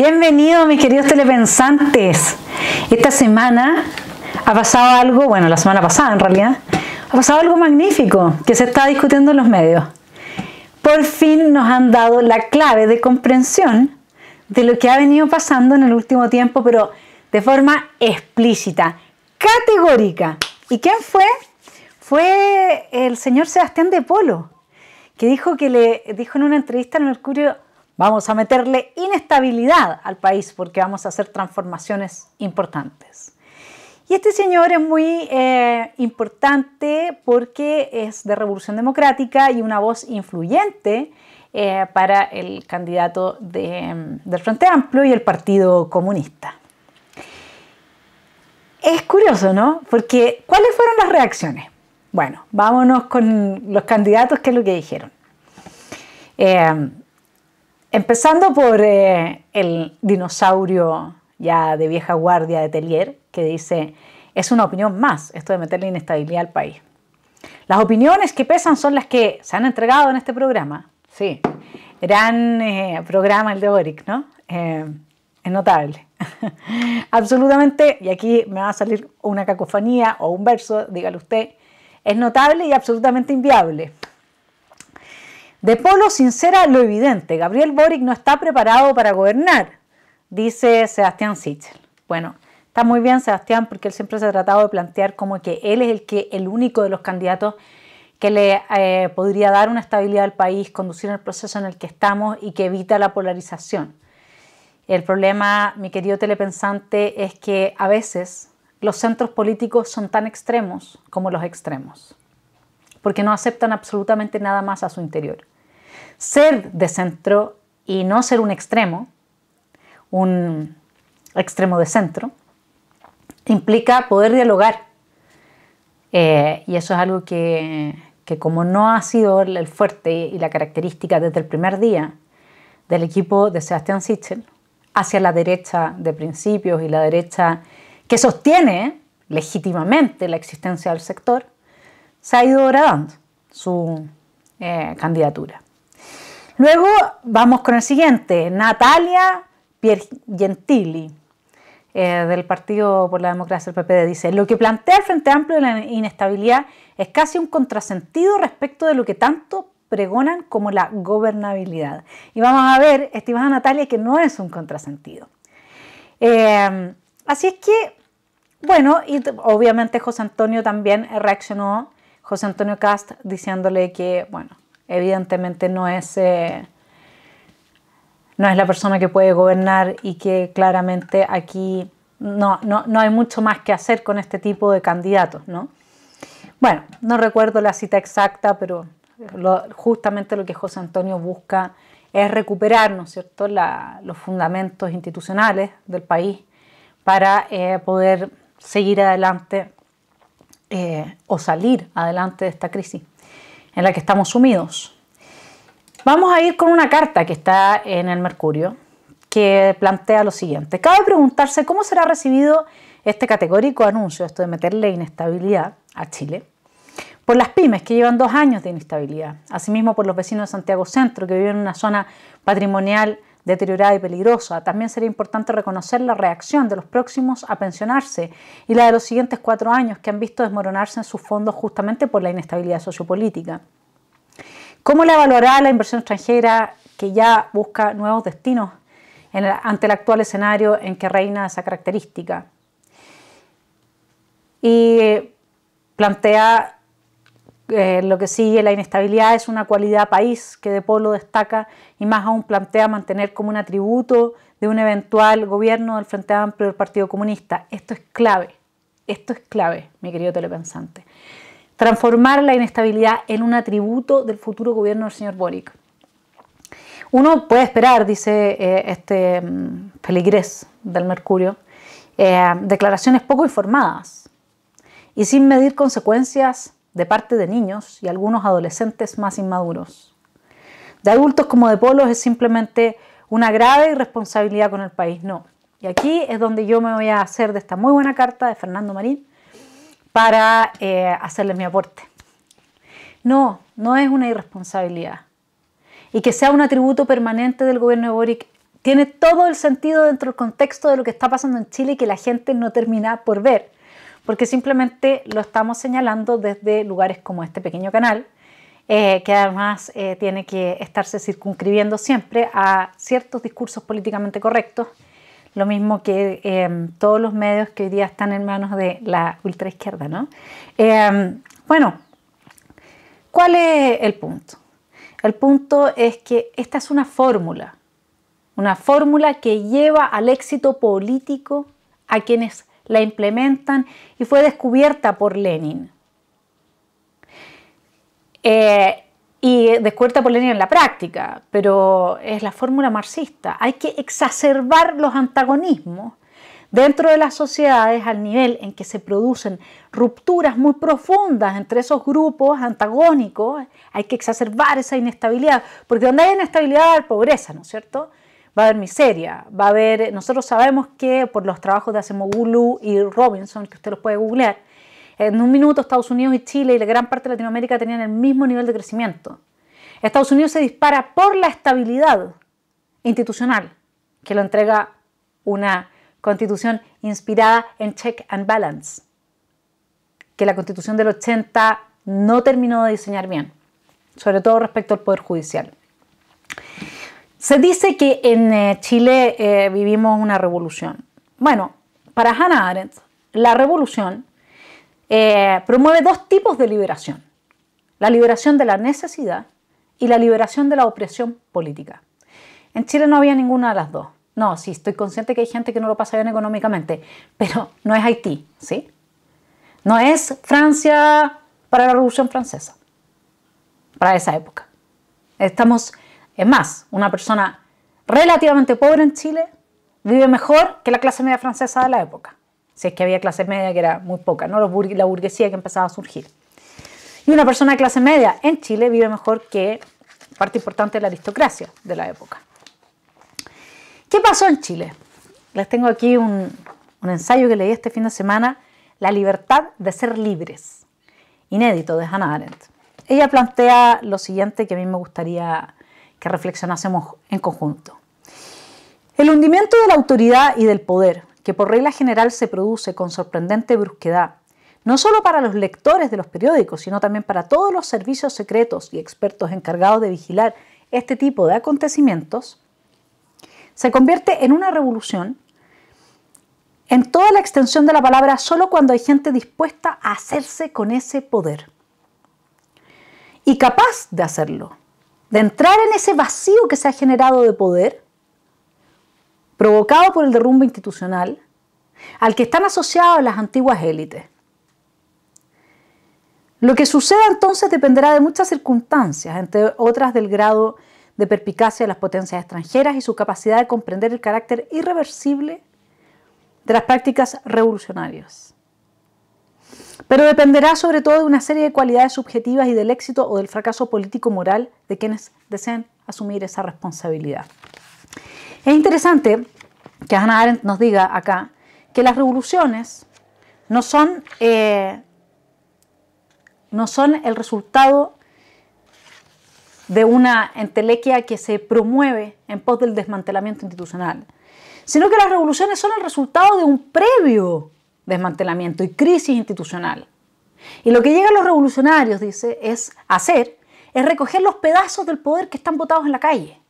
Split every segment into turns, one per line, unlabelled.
Bienvenidos mis queridos telepensantes. Esta semana ha pasado algo, bueno, la semana pasada en realidad, ha pasado algo magnífico que se está discutiendo en los medios. Por fin nos han dado la clave de comprensión de lo que ha venido pasando en el último tiempo, pero de forma explícita, categórica. ¿Y quién fue? Fue el señor Sebastián de Polo, que dijo en una entrevista en Mercurio: vamos a meterle inestabilidad al país porque vamos a hacer transformaciones importantes. Y este señor es muy importante porque es de Revolución Democrática y una voz influyente para el candidato del Frente Amplio y el Partido Comunista. Es curioso, ¿no? Porque ¿cuáles fueron las reacciones? Bueno, vámonos con los candidatos, ¿qué es lo que dijeron? Empezando por el dinosaurio ya de vieja guardia de Tellier, que dice: es una opinión más esto de meterle inestabilidad al país. Las opiniones que pesan son las que se han entregado en este programa. Sí, gran programa el de Boric, ¿no? Es notable. Absolutamente, y aquí me va a salir una cacofonía o un verso, dígale usted, es notable y absolutamente inviable. De Polo sincera lo evidente: Gabriel Boric no está preparado para gobernar, dice Sebastián Sichel. Bueno, está muy bien Sebastián, porque él siempre se ha tratado de plantear como que él es el único de los candidatos que le podría dar una estabilidad al país, conducir el proceso en el que estamos y que evita la polarización. El problema, mi querido telepensante, es que a veces los centros políticos son tan extremos como los extremos, porque no aceptan absolutamente nada más a su interior. Ser de centro y no ser un extremo de centro, implica poder dialogar. Y eso es algo que como no ha sido el fuerte y la característica desde el primer día del equipo de Sebastián Sichel, hacia la derecha de principios y la derecha que sostiene legítimamente la existencia del sector, se ha ido degradando su candidatura. Luego vamos con el siguiente: Natalia Piergentili, del Partido por la Democracia, el PPD, dice: lo que plantea el Frente Amplio de la inestabilidad es casi un contrasentido respecto de lo que tanto pregonan como la gobernabilidad. Y vamos a ver, estimada Natalia, que no es un contrasentido. Así es que, bueno, y obviamente José Antonio también reaccionó, José Antonio Kast, diciéndole que, bueno, evidentemente no es la persona que puede gobernar y que claramente aquí no hay mucho más que hacer con este tipo de candidatos, ¿no? Bueno, no recuerdo la cita exacta, pero justamente lo que José Antonio busca es recuperar, ¿no es cierto?, los fundamentos institucionales del país para poder seguir adelante o salir adelante de esta crisis en la que estamos sumidos. Vamos a ir con una carta que está en el Mercurio, que plantea lo siguiente: cabe preguntarse cómo será recibido este categórico anuncio, esto de meterle inestabilidad a Chile, por las pymes que llevan 2 años de inestabilidad, asimismo por los vecinos de Santiago Centro que viven en una zona patrimonial deteriorada y peligrosa. También sería importante reconocer la reacción de los próximos a pensionarse y la de los siguientes 4 años, que han visto desmoronarse en sus fondos justamente por la inestabilidad sociopolítica. ¿Cómo la evaluará la inversión extranjera que ya busca nuevos destinos ante el actual escenario en que reina esa característica? Y plantea lo que sigue: la inestabilidad es una cualidad país que de Polo destaca, y más aún plantea mantener como un atributo de un eventual gobierno del Frente Amplio del Partido Comunista. Esto es clave, mi querido telepensante. Transformar la inestabilidad en un atributo del futuro gobierno del señor Boric. Uno puede esperar, dice Feligrés del Mercurio, declaraciones poco informadas y sin medir consecuencias de parte de niños y algunos adolescentes más inmaduros. De adultos como de Polo es simplemente una grave irresponsabilidad con el país. No. Y aquí es donde yo me voy a hacer de esta muy buena carta de Fernando Marín para hacerles mi aporte. No es una irresponsabilidad. Y que sea un atributo permanente del gobierno de Boric tiene todo el sentido dentro del contexto de lo que está pasando en Chile y que la gente no termina por ver, porque simplemente lo estamos señalando desde lugares como este pequeño canal, que además tiene que estarse circunscribiendo siempre a ciertos discursos políticamente correctos, lo mismo que todos los medios que hoy día están en manos de la ultraizquierda, ¿no? Bueno, ¿cuál es el punto? El punto es que esta es una fórmula que lleva al éxito político a quienes la implementan y fue descubierta por Lenin. Y descubierta por Lenin en la práctica, pero es la fórmula marxista. Hay que exacerbar los antagonismos dentro de las sociedades al nivel en que se producen rupturas muy profundas entre esos grupos antagónicos. Hay que exacerbar esa inestabilidad, porque donde hay inestabilidad va a haber pobreza, ¿no es cierto? Va a haber miseria, va a haber... Nosotros sabemos que por los trabajos de Acemoglu y Robinson, que usted los puede googlear, en un minuto Estados Unidos y Chile y la gran parte de Latinoamérica tenían el mismo nivel de crecimiento. Estados Unidos se dispara por la estabilidad institucional que lo entrega una constitución inspirada en check and balance, que la constitución del 80 no terminó de diseñar bien, sobre todo respecto al Poder Judicial. Se dice que en Chile vivimos una revolución. Bueno, para Hannah Arendt, la revolución promueve dos tipos de liberación: la liberación de la necesidad y la liberación de la opresión política. En Chile no había ninguna de las dos. No, sí, estoy consciente que hay gente que no lo pasa bien económicamente, pero no es Haití, ¿sí? No es Francia para la Revolución Francesa, para esa época. Es más, una persona relativamente pobre en Chile vive mejor que la clase media francesa de la época. Si es que había clase media, que era muy poca, ¿no? La burguesía que empezaba a surgir. Y una persona de clase media en Chile vive mejor que parte importante de la aristocracia de la época. ¿Qué pasó en Chile? Les tengo aquí un ensayo que leí este fin de semana, La libertad de ser libres, inédito de Hannah Arendt. Ella plantea lo siguiente que a mí me gustaría que reflexionásemos en conjunto. El hundimiento de la autoridad y del poder, que por regla general se produce con sorprendente brusquedad, no solo para los lectores de los periódicos, sino también para todos los servicios secretos y expertos encargados de vigilar este tipo de acontecimientos, se convierte en una revolución en toda la extensión de la palabra solo cuando hay gente dispuesta a hacerse con ese poder y capaz de hacerlo, de entrar en ese vacío que se ha generado de poder provocado por el derrumbe institucional al que están asociadas las antiguas élites. Lo que suceda entonces dependerá de muchas circunstancias, entre otras del grado de perspicacia de las potencias extranjeras y su capacidad de comprender el carácter irreversible de las prácticas revolucionarias. Pero dependerá sobre todo de una serie de cualidades subjetivas y del éxito o del fracaso político-moral de quienes deseen asumir esa responsabilidad. Es interesante que Hannah Arendt nos diga acá que las revoluciones no son el resultado de una entelequia que se promueve en pos del desmantelamiento institucional, sino que las revoluciones son el resultado de un previo desmantelamiento y crisis institucional. Y lo que llegan los revolucionarios, dice, es recoger los pedazos del poder que están botados en la calle.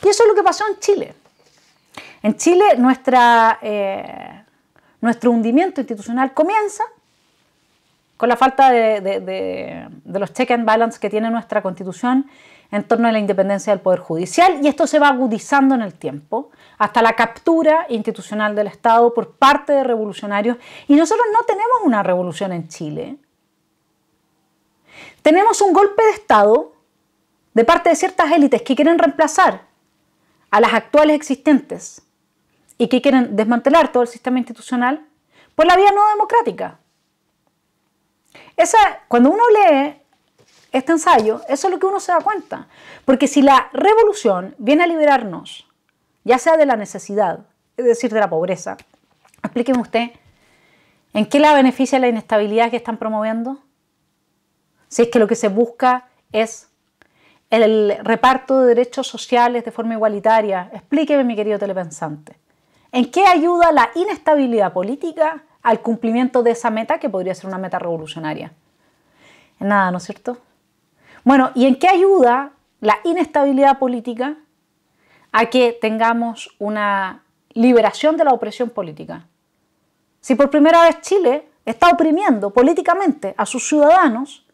Y eso es lo que pasó en Chile. En Chile nuestro hundimiento institucional comienza con la falta de los check and balance que tiene nuestra Constitución en torno a la independencia del Poder Judicial, y esto se va agudizando en el tiempo hasta la captura institucional del Estado por parte de revolucionarios. Y nosotros no tenemos una revolución en Chile. Tenemos un golpe de Estado de parte de ciertas élites que quieren reemplazar a las actuales existentes y que quieren desmantelar todo el sistema institucional por la vía no democrática. Cuando uno lee este ensayo, eso es lo que uno se da cuenta. Porque si la revolución viene a liberarnos, ya sea de la necesidad, es decir, de la pobreza, explíqueme usted, ¿en qué la beneficia la inestabilidad que están promoviendo? Si es que lo que se busca es el reparto de derechos sociales de forma igualitaria. Explíqueme, mi querido telepensante. ¿En qué ayuda la inestabilidad política al cumplimiento de esa meta que podría ser una meta revolucionaria? En nada, ¿no es cierto? Bueno, ¿y en qué ayuda la inestabilidad política a que tengamos una liberación de la opresión política? Si por primera vez Chile está oprimiendo políticamente a sus ciudadanos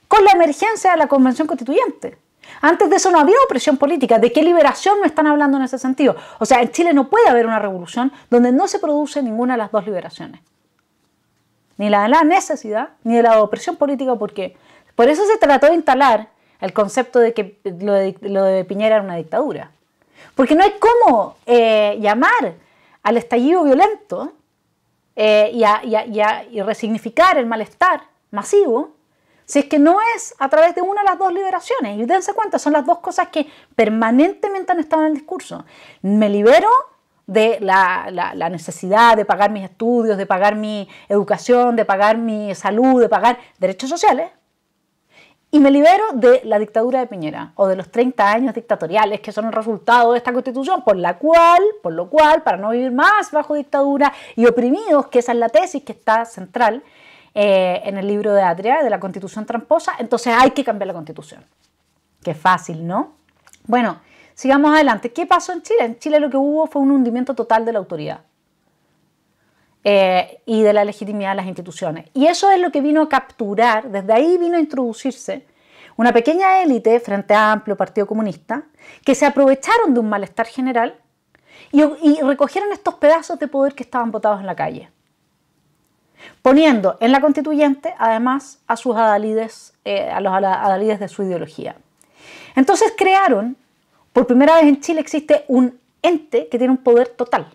con la emergencia de la Convención Constituyente. Antes de eso no había opresión política. ¿De qué liberación me están hablando en ese sentido? O sea, en Chile no puede haber una revolución donde no se produce ninguna de las dos liberaciones. Ni la de la necesidad, ni de la opresión política, porque por eso se trató de instalar el concepto de que lo de Piñera era una dictadura. Porque no hay cómo llamar al estallido violento y resignificar el malestar masivo si es que no es a través de una de las dos liberaciones. Y dense cuenta, son las dos cosas que permanentemente han estado en el discurso. Me libero de la necesidad de pagar mis estudios, de pagar mi educación, de pagar mi salud, de pagar derechos sociales. Y me libero de la dictadura de Piñera o de los 30 años dictatoriales que son el resultado de esta Constitución, por lo cual, para no vivir más bajo dictadura y oprimidos, que esa es la tesis que está central en el libro de Atria, de la Constitución tramposa, entonces hay que cambiar la Constitución. Qué fácil, ¿no? Bueno, sigamos adelante. ¿Qué pasó en Chile? En Chile lo que hubo fue un hundimiento total de la autoridad y de la legitimidad de las instituciones. Y eso es lo que vino a capturar, desde ahí vino a introducirse una pequeña élite, Frente Amplio, Partido Comunista, que se aprovecharon de un malestar general y recogieron estos pedazos de poder que estaban botados en la calle, poniendo en la constituyente, además, a sus adalides, a los adalides de su ideología. Entonces crearon, por primera vez en Chile existe un ente que tiene un poder total,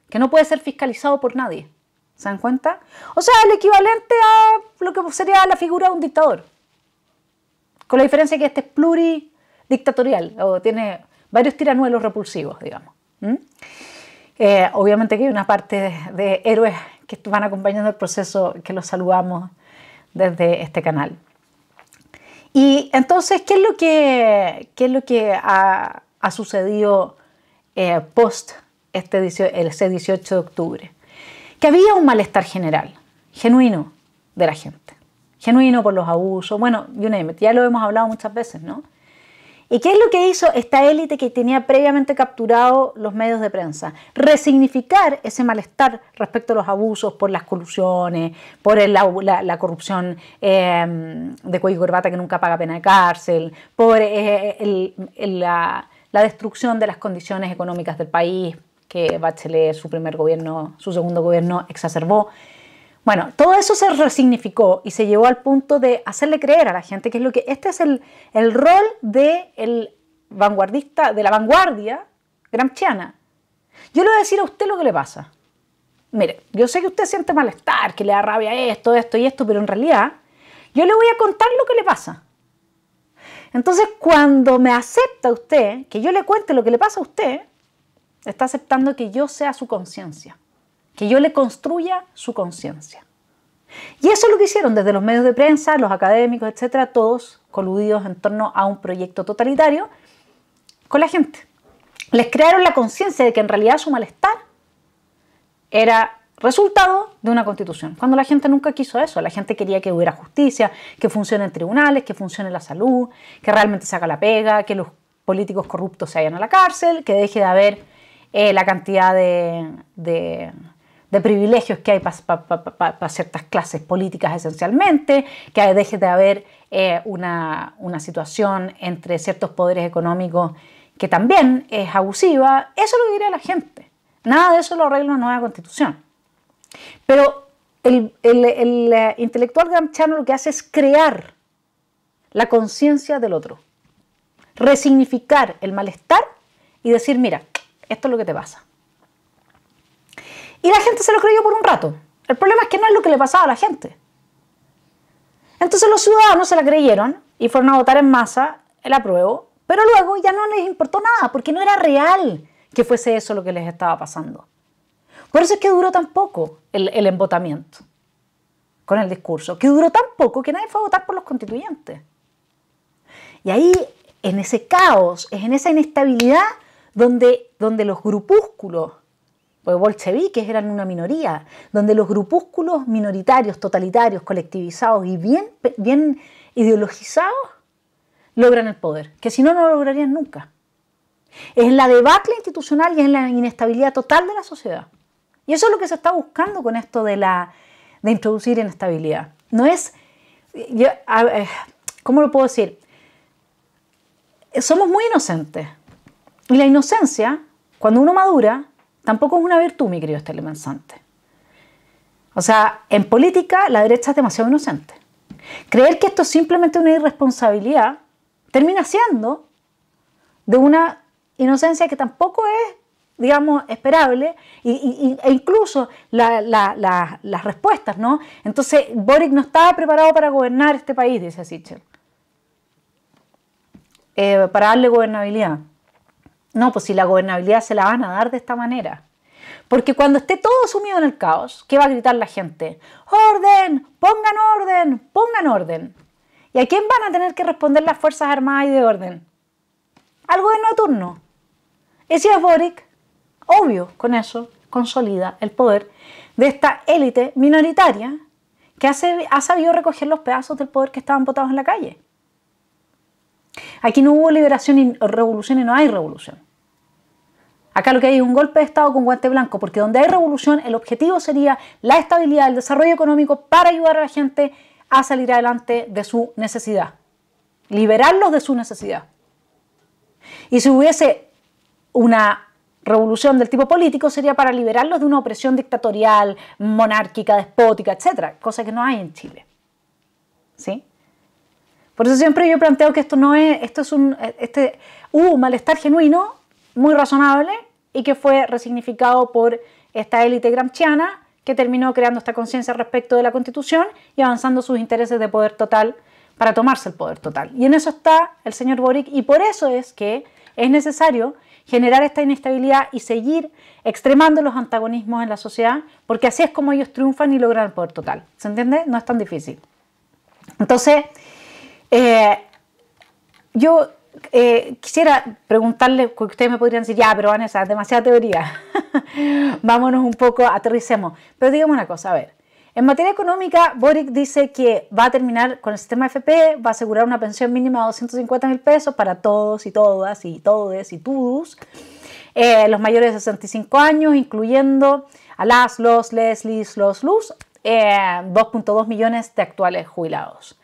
que no puede ser fiscalizado por nadie. ¿Se dan cuenta? O sea, el equivalente a lo que sería la figura de un dictador. Con la diferencia que este es pluridictatorial, o tiene varios tiranuelos repulsivos, digamos. Obviamente que hay una parte de héroes que van acompañando el proceso, que los saludamos desde este canal. Y entonces, ¿qué es lo que ha sucedido post ese 18 de octubre? Que había un malestar general, genuino de la gente, genuino por los abusos, bueno, you name it, ya lo hemos hablado muchas veces, ¿no? ¿Y qué es lo que hizo esta élite que tenía previamente capturado los medios de prensa? Resignificar ese malestar respecto a los abusos por las colusiones, por la corrupción de cuello y corbata que nunca paga pena de cárcel, por la destrucción de las condiciones económicas del país, que Bachelet, su segundo gobierno, exacerbó. Bueno, todo eso se resignificó y se llevó al punto de hacerle creer a la gente que este es el rol de la vanguardia gramsciana. Yo le voy a decir a usted lo que le pasa. Mire, yo sé que usted siente malestar, que le da rabia esto y esto, pero en realidad yo le voy a contar lo que le pasa. Entonces, cuando me acepta usted, que yo le cuente lo que le pasa a usted, está aceptando que yo sea su conciencia, que yo le construya su conciencia. Y eso es lo que hicieron desde los medios de prensa, los académicos, etcétera, todos coludidos en torno a un proyecto totalitario con la gente. Les crearon la conciencia de que en realidad su malestar era resultado de una constitución, cuando la gente nunca quiso eso. La gente quería que hubiera justicia, que funcionen tribunales, que funcione la salud, que realmente se haga la pega, que los políticos corruptos se vayan a la cárcel, que deje de haber la cantidad de privilegios que hay para ciertas clases políticas esencialmente, que deje de haber una situación entre ciertos poderes económicos que también es abusiva. Eso lo diría la gente. Nada de eso lo arregla una nueva constitución. Pero el intelectual gramsciano lo que hace es crear la conciencia del otro, resignificar el malestar y decir, mira, esto es lo que te pasa. Y la gente se lo creyó por un rato. El problema es que no es lo que le pasaba a la gente. Entonces los ciudadanos se la creyeron y fueron a votar en masa el apruebo, pero luego ya no les importó nada, porque no era real que fuese eso lo que les estaba pasando. Por eso es que duró tan poco el embotamiento con el discurso, que duró tan poco que nadie fue a votar por los constituyentes. Y ahí en ese caos, es en esa inestabilidad donde los grupúsculos, pues bolcheviques eran una minoría, donde los grupúsculos minoritarios, totalitarios, colectivizados y bien ideologizados logran el poder, que si no, no lo lograrían nunca. Es en la debacle institucional y es en la inestabilidad total de la sociedad. Y eso es lo que se está buscando con esto de introducir inestabilidad. No es, ¿cómo lo puedo decir? Somos muy inocentes. Y la inocencia, cuando uno madura, tampoco es una virtud, mi querido Telemensante. O sea, en política la derecha es demasiado inocente. Creer que esto es simplemente una irresponsabilidad termina siendo de una inocencia que tampoco es, digamos, esperable, e incluso las respuestas, ¿no? Entonces, Boric no estaba preparado para gobernar este país, dice Sichel, para darle gobernabilidad. No, pues si la gobernabilidad se la van a dar de esta manera. Porque cuando esté todo sumido en el caos, ¿qué va a gritar la gente? ¡Orden! ¡Pongan orden! ¡Pongan orden! ¿Y a quién van a tener que responder las Fuerzas Armadas y de orden? Al gobierno de turno. Y si es Boric, obvio, con eso consolida el poder de esta élite minoritaria que ha sabido recoger los pedazos del poder que estaban botados en la calle. Aquí no hubo liberación y revolución y no hay revolución. Acá lo que hay es un golpe de Estado con guante blanco, porque donde hay revolución el objetivo sería la estabilidad, el desarrollo económico para ayudar a la gente a salir adelante de su necesidad. Liberarlos de su necesidad. Y si hubiese una revolución del tipo político sería para liberarlos de una opresión dictatorial, monárquica, despótica, etc. Cosa que no hay en Chile. ¿Sí? Por eso siempre yo planteo que hubo un malestar genuino, muy razonable, y que fue resignificado por esta élite gramsciana que terminó creando esta conciencia respecto de la Constitución y avanzando sus intereses de poder total para tomarse el poder total. Y en eso está el señor Boric, y por eso es que es necesario generar esta inestabilidad y seguir extremando los antagonismos en la sociedad, porque así es como ellos triunfan y logran el poder total. ¿Se entiende? No es tan difícil. Entonces, yo quisiera preguntarle, porque ustedes me podrían decir, ya, pero Vanessa, demasiada teoría. Vámonos un poco, aterricemos. Pero dígame una cosa, a ver. En materia económica, Boric dice que va a terminar con el sistema AFP, va a asegurar una pensión mínima de 250.000 pesos para todos y todas y todes y todos, los mayores de 65 años, incluyendo a las, los, leslis, los, luz, 2.2 millones de actuales jubilados.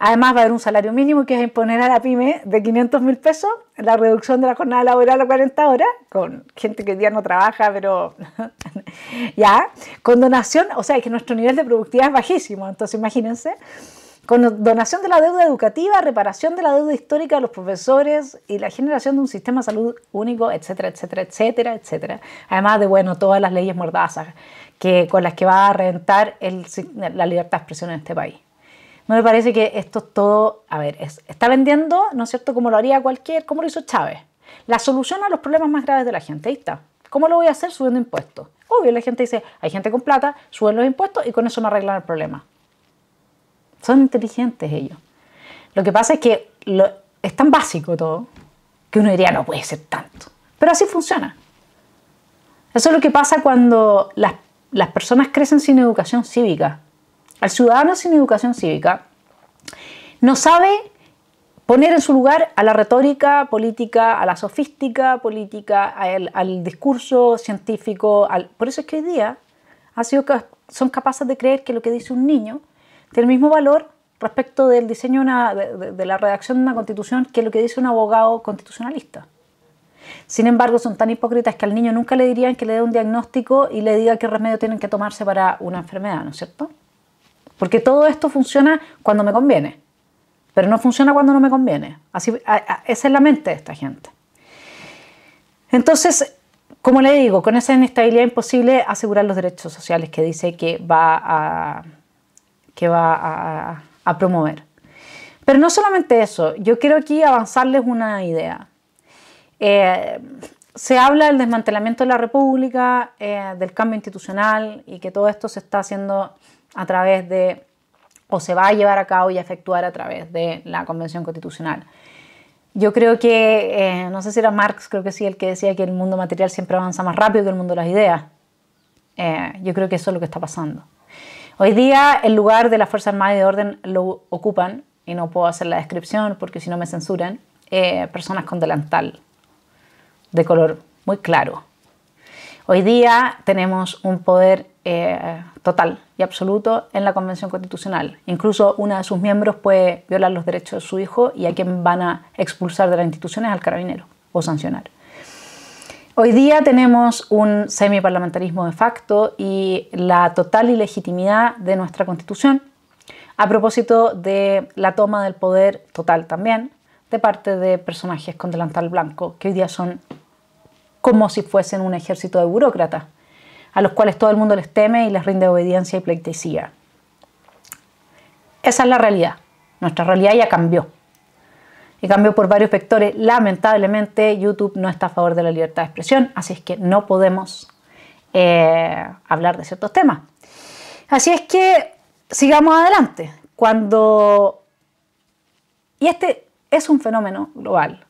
Además va a haber un salario mínimo que es imponer a la pyme de 500.000 pesos, la reducción de la jornada laboral a 40 horas, con gente que hoy día no trabaja, pero ya, con donación, o sea, que nuestro nivel de productividad es bajísimo, entonces imagínense, con donación de la deuda educativa, reparación de la deuda histórica de los profesores y la generación de un sistema de salud único, etcétera, etcétera, etcétera, etcétera. Además de, bueno, todas las leyes mordazas con las que va a reventar la libertad de expresión en este país. ¿No me parece que esto todo, a ver, está vendiendo, ¿no es cierto?, como lo haría como lo hizo Chávez? La solución a los problemas más graves de la gente, ahí está. ¿Cómo lo voy a hacer? Subiendo impuestos. Obvio, la gente dice, hay gente con plata, suben los impuestos y con eso me arreglan el problema. Son inteligentes ellos. Lo que pasa es que es tan básico todo que uno diría, no puede ser tanto. Pero así funciona. Eso es lo que pasa cuando las personas crecen sin educación cívica. El ciudadano sin educación cívica no sabe poner en su lugar a la retórica política, a la sofística política, al discurso científico. Por eso es que hoy día son capaces de creer que lo que dice un niño tiene el mismo valor respecto del diseño de la redacción de una constitución que lo que dice un abogado constitucionalista. Sin embargo, son tan hipócritas que al niño nunca le dirían que le dé un diagnóstico y le diga qué remedio tienen que tomarse para una enfermedad, ¿no es cierto? Porque todo esto funciona cuando me conviene, pero no funciona cuando no me conviene. Esa es la mente de esta gente. Entonces, como le digo, con esa inestabilidad imposible asegurar los derechos sociales que dice que va a promover. Pero no solamente eso, yo quiero aquí avanzarles una idea. Se habla del desmantelamiento de la República, del cambio institucional y que todo esto se está haciendo a través de, o se va a llevar a cabo y a efectuar a través de la Convención Constitucional. Yo creo que, no sé si era Marx, creo que sí, el que decía que el mundo material siempre avanza más rápido que el mundo de las ideas. Yo creo que eso es lo que está pasando. Hoy día el lugar de las Fuerzas Armadas y de Orden lo ocupan, y no puedo hacer la descripción porque si no me censuran, personas con delantal de color muy claro. Hoy día tenemos un poder total y absoluto en la Convención Constitucional. Incluso una de sus miembros puede violar los derechos de su hijo y a quien van a expulsar de las instituciones al carabinero o sancionar. Hoy día tenemos un semiparlamentarismo de facto y la total ilegitimidad de nuestra Constitución a propósito de la toma del poder total también de parte de personajes con delantal blanco que hoy día son como si fuesen un ejército de burócratas a los cuales todo el mundo les teme y les rinde obediencia y pleitesía. Esa es la realidad. Nuestra realidad ya cambió. Y cambió por varios vectores. Lamentablemente, YouTube no está a favor de la libertad de expresión, así es que no podemos hablar de ciertos temas. Así es que sigamos adelante. Y este es un fenómeno global.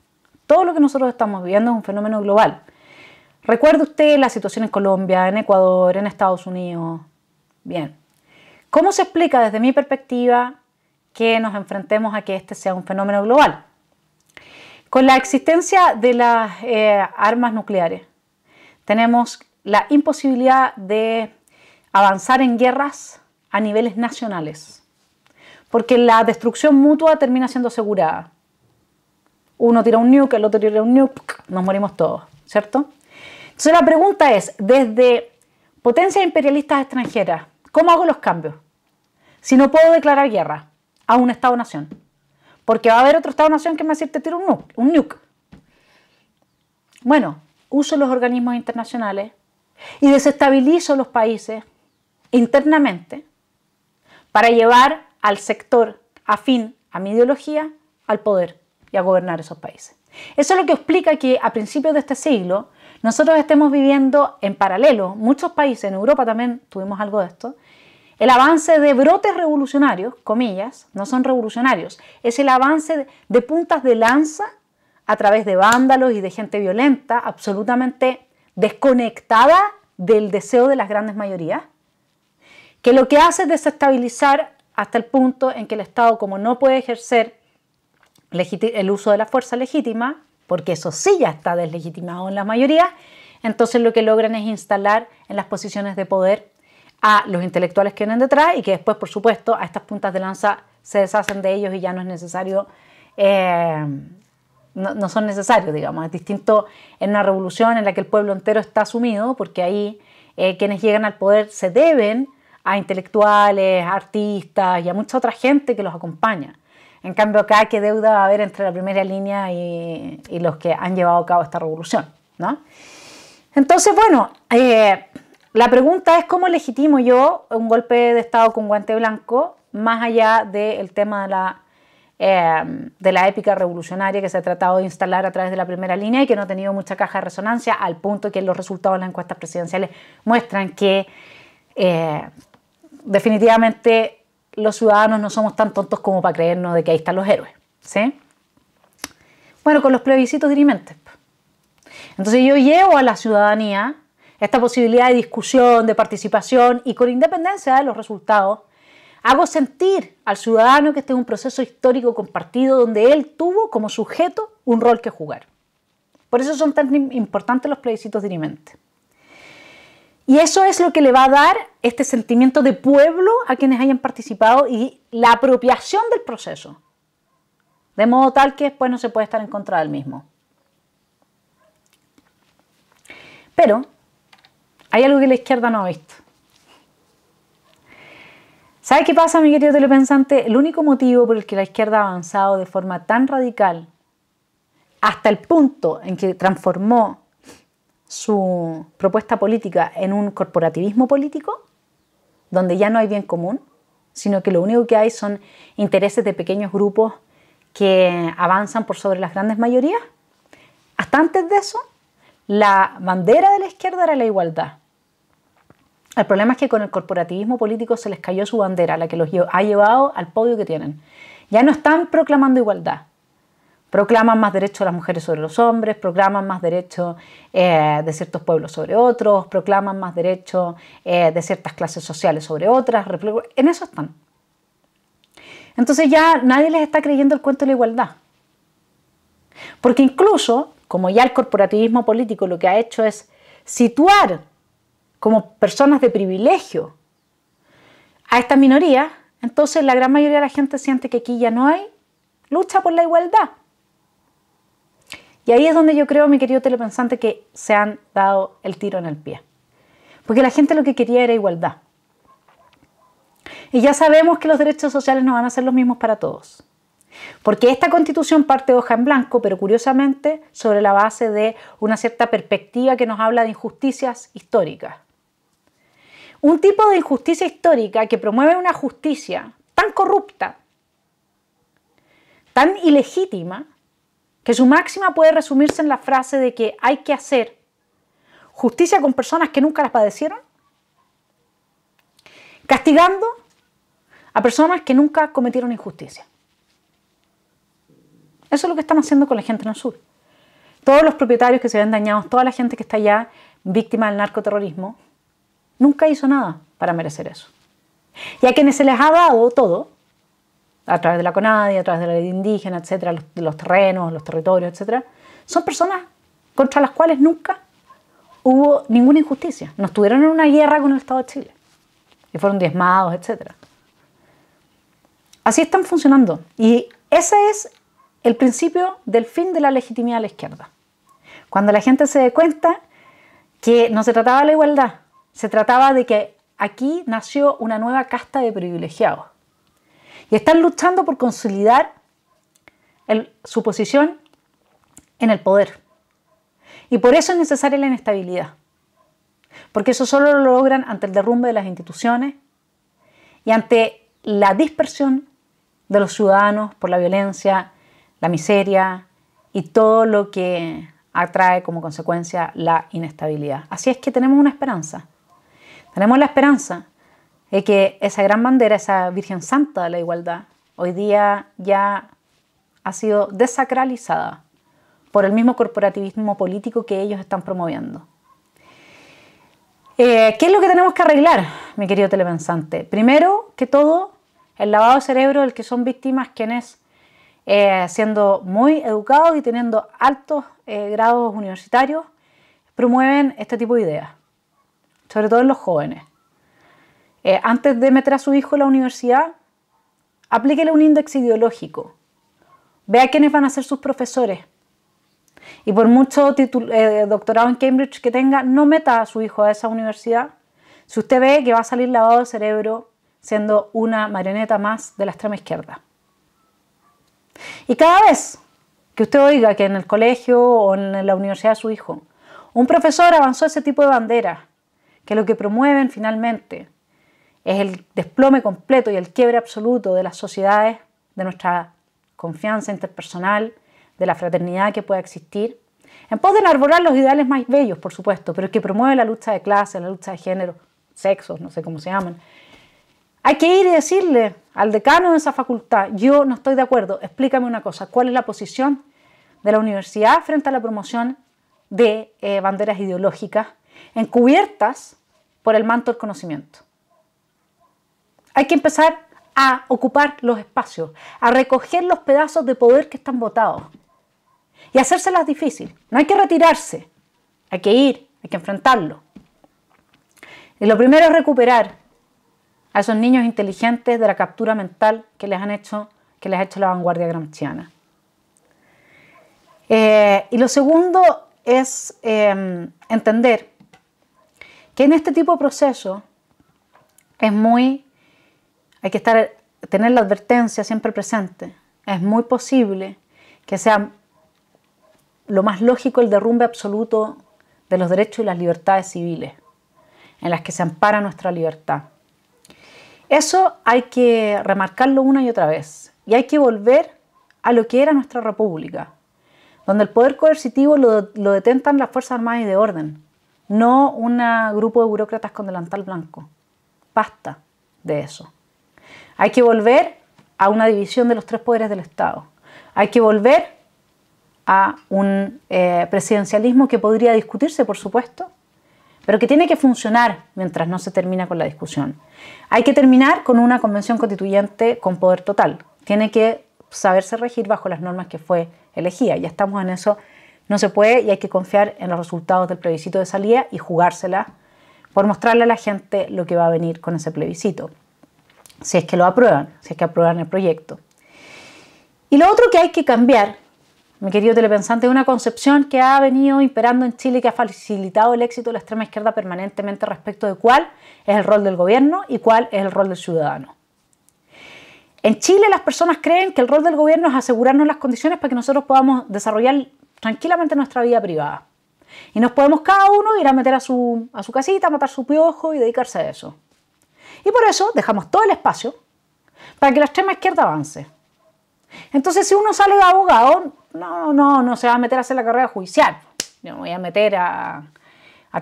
Todo lo que nosotros estamos viviendo es un fenómeno global. Recuerde usted la situación en Colombia, en Ecuador, en Estados Unidos. Bien. ¿Cómo se explica desde mi perspectiva que nos enfrentemos a que este sea un fenómeno global? Con la existencia de las armas nucleares, tenemos la imposibilidad de avanzar en guerras a niveles nacionales, porque la destrucción mutua termina siendo asegurada. Uno tira un nuke, el otro tira un nuke, nos morimos todos, ¿cierto? Entonces la pregunta es, desde potencias imperialistas extranjeras, ¿cómo hago los cambios? Si no puedo declarar guerra a un Estado-nación, porque va a haber otro Estado-nación que me va a decir te tiro un nuke. Bueno, uso los organismos internacionales y desestabilizo los países internamente para llevar al sector afín a mi ideología al poder y a gobernar esos países. Eso es lo que explica que a principios de este siglo nosotros estemos viviendo en paralelo, muchos países, en Europa también tuvimos algo de esto, el avance de brotes revolucionarios, comillas, no son revolucionarios, es el avance de puntas de lanza a través de vándalos y de gente violenta, absolutamente desconectada del deseo de las grandes mayorías, que lo que hace es desestabilizar hasta el punto en que el Estado, como no puede ejercer el uso de la fuerza legítima, porque eso sí ya está deslegitimado en la mayoría, entonces lo que logran es instalar en las posiciones de poder a los intelectuales que vienen detrás y que después, por supuesto, a estas puntas de lanza se deshacen de ellos y ya no es necesario, no son necesarios, digamos. Es distinto en una revolución en la que el pueblo entero está sumido, porque ahí quienes llegan al poder se deben a intelectuales, a artistas y a mucha otra gente que los acompaña. En cambio acá, ¿qué deuda va a haber entre la primera línea y los que han llevado a cabo esta revolución, ¿no? Entonces, bueno, la pregunta es cómo legitimo yo un golpe de Estado con guante blanco, más allá del tema de la épica revolucionaria que se ha tratado de instalar a través de la primera línea y que no ha tenido mucha caja de resonancia, al punto que los resultados de las encuestas presidenciales muestran que definitivamente los ciudadanos no somos tan tontos como para creernos de que ahí están los héroes, ¿sí? Bueno, con los plebiscitos dirimentes. Entonces yo llevo a la ciudadanía esta posibilidad de discusión, de participación y con independencia de los resultados, hago sentir al ciudadano que este es un proceso histórico compartido donde él tuvo como sujeto un rol que jugar. Por eso son tan importantes los plebiscitos dirimentes. Y eso es lo que le va a dar este sentimiento de pueblo a quienes hayan participado y la apropiación del proceso, de modo tal que después no se puede estar en contra del mismo. Pero hay algo que la izquierda no ha visto. ¿Sabe qué pasa, mi querido telepensante? El único motivo por el que la izquierda ha avanzado de forma tan radical hasta el punto en que transformó su propuesta política en un corporativismo político, donde ya no hay bien común, sino que lo único que hay son intereses de pequeños grupos que avanzan por sobre las grandes mayorías. Hasta antes de eso, la bandera de la izquierda era la igualdad. El problema es que con el corporativismo político se les cayó su bandera, la que los ha llevado al podio que tienen. Ya no están proclamando igualdad, Proclaman más derechos de las mujeres sobre los hombres, proclaman más derechos de ciertos pueblos sobre otros, proclaman más derechos de ciertas clases sociales sobre otras. En eso están. Entonces ya nadie les está creyendo el cuento de la igualdad. Porque incluso, como ya el corporativismo político lo que ha hecho es situar como personas de privilegio a estas minorías, entonces la gran mayoría de la gente siente que aquí ya no hay lucha por la igualdad. Y ahí es donde yo creo, mi querido telepensante, que se han dado el tiro en el pie. Porque la gente lo que quería era igualdad. Y ya sabemos que los derechos sociales no van a ser los mismos para todos. Porque esta Constitución parte de hoja en blanco, pero curiosamente sobre la base de una cierta perspectiva que nos habla de injusticias históricas. Un tipo de injusticia histórica que promueve una justicia tan corrupta, tan ilegítima, que su máxima puede resumirse en la frase de que hay que hacer justicia con personas que nunca las padecieron, castigando a personas que nunca cometieron injusticia. Eso es lo que están haciendo con la gente en el sur. Todos los propietarios que se ven dañados, toda la gente que está allá víctima del narcoterrorismo, nunca hizo nada para merecer eso. Y a quienes se les ha dado todo, a través de la CONADI, a través de la ley indígena, etcétera, los terrenos, los territorios, etcétera, son personas contra las cuales nunca hubo ninguna injusticia. No estuvieron en una guerra con el Estado de Chile y fueron diezmados, etcétera. Así están funcionando. Y ese es el principio del fin de la legitimidad de la izquierda. Cuando la gente se dé cuenta que no se trataba de la igualdad, se trataba de que aquí nació una nueva casta de privilegiados. Y están luchando por consolidar su posición en el poder. Y por eso es necesaria la inestabilidad. Porque eso solo lo logran ante el derrumbe de las instituciones y ante la dispersión de los ciudadanos por la violencia, la miseria y todo lo que atrae como consecuencia la inestabilidad. Así es que tenemos una esperanza. Tenemos la esperanza de que esa gran bandera, esa Virgen Santa de la igualdad, hoy día ya ha sido desacralizada por el mismo corporativismo político que ellos están promoviendo. ¿Qué es lo que tenemos que arreglar, mi querido telepensante? Primero que todo, el lavado de cerebro del que son víctimas quienes, siendo muy educados y teniendo altos grados universitarios, promueven este tipo de ideas, sobre todo en los jóvenes. Antes de meter a su hijo en la universidad, aplíquele un índice ideológico. Vea quiénes van a ser sus profesores. Y por mucho doctorado en Cambridge que tenga, no meta a su hijo a esa universidad si usted ve que va a salir lavado de cerebro siendo una marioneta más de la extrema izquierda. Y cada vez que usted oiga que en el colegio o en la universidad de su hijo un profesor avanzó ese tipo de banderas, que lo que promueven finalmente es el desplome completo y el quiebre absoluto de las sociedades, de nuestra confianza interpersonal, de la fraternidad que pueda existir, en pos de enarbolar los ideales más bellos, por supuesto, pero que promueve la lucha de clase, la lucha de género, sexos, no sé cómo se llaman. Hay que ir y decirle al decano de esa facultad, yo no estoy de acuerdo, explícame una cosa, ¿cuál es la posición de la universidad frente a la promoción de banderas ideológicas encubiertas por el manto del conocimiento? Hay que empezar a ocupar los espacios, a recoger los pedazos de poder que están botados y hacérselas difícil. No hay que retirarse, hay que ir, hay que enfrentarlo. Y lo primero es recuperar a esos niños inteligentes de la captura mental que les ha hecho la vanguardia gramsciana. Y lo segundo es entender que en este tipo de proceso hay que tener la advertencia siempre presente. Es muy posible que sea lo más lógico el derrumbe absoluto de los derechos y las libertades civiles, en las que se ampara nuestra libertad. Eso hay que remarcarlo una y otra vez. Y hay que volver a lo que era nuestra república, donde el poder coercitivo lo detentan las Fuerzas Armadas y de Orden, no un grupo de burócratas con delantal blanco. Basta de eso. Hay que volver a una división de los tres poderes del Estado. Hay que volver a un presidencialismo que podría discutirse, por supuesto, pero que tiene que funcionar mientras no se termina con la discusión. Hay que terminar con una convención constituyente con poder total. Tiene que saberse regir bajo las normas que fue elegida. Ya estamos en eso. No se puede y hay que confiar en los resultados del plebiscito de salida y jugársela por mostrarle a la gente lo que va a venir con ese plebiscito. Si es que lo aprueban, si es que aprueban el proyecto. Y lo otro que hay que cambiar, mi querido telepensante, es una concepción que ha venido imperando en Chile y que ha facilitado el éxito de la extrema izquierda permanentemente respecto de cuál es el rol del gobierno y cuál es el rol del ciudadano. En Chile las personas creen que el rol del gobierno es asegurarnos las condiciones para que nosotros podamos desarrollar tranquilamente nuestra vida privada. Y nos podemos cada uno ir a meter a su casita, matar su piojo y dedicarse a eso. Y por eso dejamos todo el espacio para que la extrema izquierda avance. Entonces, si uno sale de abogado, no se va a meter a hacer la carrera judicial. Yo me voy a meter a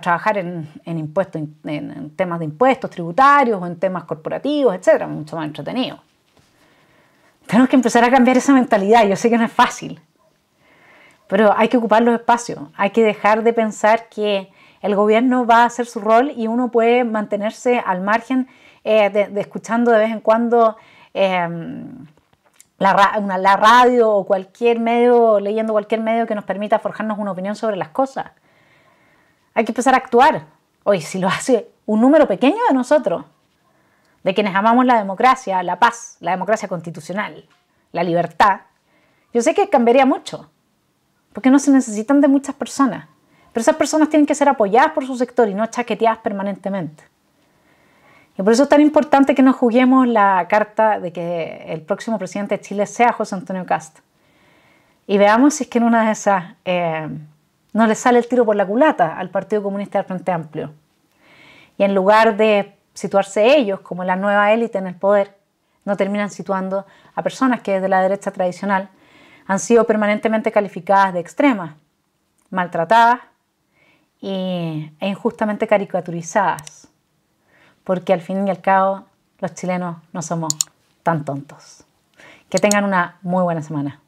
trabajar en impuestos, en temas de impuestos tributarios o en temas corporativos, etcétera, mucho más entretenido. Tenemos que empezar a cambiar esa mentalidad. Yo sé que no es fácil, pero hay que ocupar los espacios. Hay que dejar de pensar que el gobierno va a hacer su rol y uno puede mantenerse al margen de escuchando de vez en cuando la radio o cualquier medio, leyendo cualquier medio que nos permita forjarnos una opinión sobre las cosas. Hay que empezar a actuar. Hoy, si lo hace un número pequeño de nosotros, de quienes amamos la democracia, la paz, la democracia constitucional, la libertad, yo sé que cambiaría mucho, porque no se necesitan de muchas personas, pero esas personas tienen que ser apoyadas por su sector y no chaqueteadas permanentemente. Y por eso es tan importante que nos juguemos la carta de que el próximo presidente de Chile sea José Antonio Kast. Y veamos si es que en una de esas no le sale el tiro por la culata al Partido Comunista del Frente Amplio. Y en lugar de situarse ellos como la nueva élite en el poder, no terminan situando a personas que desde la derecha tradicional han sido permanentemente calificadas de extremas, maltratadas e injustamente caricaturizadas. Porque al fin y al cabo los chilenos no somos tan tontos. Que tengan una muy buena semana.